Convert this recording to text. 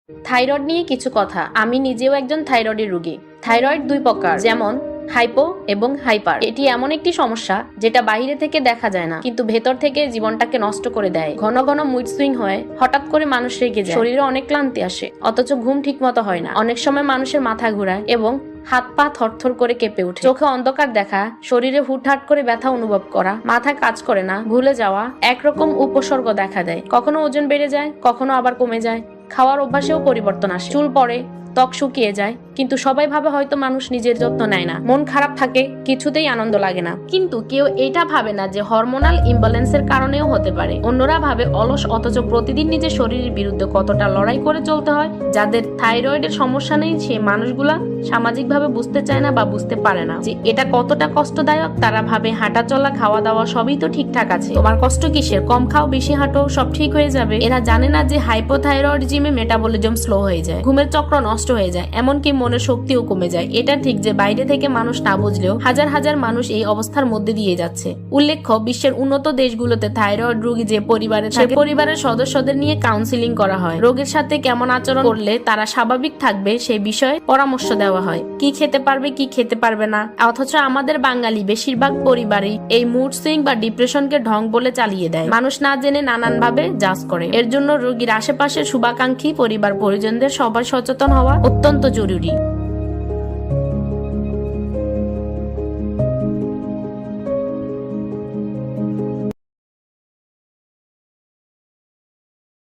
Thyroid নিয়ে কিছু কথা। আমি নিজেও একজন থাইরয়েডের রোগী। থাইরয়েড দুই প্রকার, যেমন হাইপো এবং হাইপার। এটি এমন একটি সমস্যা যেটা বাইরে থেকে দেখা যায় না, কিন্তু ভেতর থেকে জীবনটাকে নষ্ট করে দেয়। ঘন ঘন মুড সুইং হয়, হঠাৎ করে মানুষ রেগে যায়, শরীরে অনেক ক্লান্তি আসে, অথচ ঘুম ঠিক মতো হয় না। অনেক সময় মানুষের মাথা ঘোরায় এবং হাত পা থরথর করে কেঁপে ওঠে, চোখে অন্ধকার দেখা, শরীরে হুটহাট করে ব্যথা অনুভব করা, মাথা কাজ করে না, ভুলে যাওয়া, একরকম উপসর্গ দেখা দেয়। কখনো ওজন বেড়ে যায়, কখনো আবার কমে যায়। খাওয়ার অভ্যাসেও পরিবর্তন আসে, চুল পড়ে, ত্বক শুকিয়ে যায়। কিন্তু সবাই ভাবে হয়তো মানুষ নিজের যত্ন নেয় না, মন খারাপ থাকে, কিছুতেই আনন্দ লাগে না। কিন্তু কেউ এটা ভাবে না যে হরমোনাল ইমব্যালেন্সের কারণেও হতে পারে। অন্যরা ভাবে অলস, অথচ প্রতিদিন নিজের শরীরের বিরুদ্ধে কতটা লড়াই করে চলতে হয়। যাদের থাইরয়েডের সমস্যা নেই সেই মানুষগুলা সামাজিকভাবে বুঝতে চায় না বা বুঝতে পারে না যে এটা কতটা কষ্টদায়ক। তারা ভাবে হাঁটা চলা, খাওয়া দাওয়া সবই তো ঠিকঠাক আছে, তোমার কষ্ট কিসের, কম খাও বেশি হাঁটো সব ঠিক হয়ে যাবে। এরা জানে না যে হাইপোথাইরয়েডিজমে মেটাবলিজম স্লো হয়ে যায়, ঘুমের চক্র নষ্ট হয়ে যায়, এমনকি মনের শক্তিও কমে যায়। এটা ঠিক যে বাইরে থেকে মানুষ না বুঝলেও হাজার হাজার মানুষ এই অবস্থার মধ্যে দিয়ে যাচ্ছে। উল্লেখ্য, বিশ্বের উন্নত দেশগুলোতে থাইরয়েড রোগী যে পরিবারে থাকে, পরিবারের সদস্যদের নিয়ে কাউন্সিলিং করা হয়। রোগীর সাথে কেমন আচরণ করলে তারা স্বাভাবিক থাকবে সেই বিষয়ে পরামর্শ দেওয়া হয়। কি খেতে পারবে, কি খেতে পারবে না। অথচ আমাদের বাঙালি বেশিরভাগ পরিবারই এই মুড সুইং বা ডিপ্রেশনকে ঢং বলে চালিয়ে দেয়। মানুষ না জেনে নানান ভাবে জাজ করে। এর জন্য রোগীর আশেপাশের শুভাকাঙ্ক্ষী পরিবার পরিজনদের সবার সচেতন হওয়া অত্যন্ত জরুরি।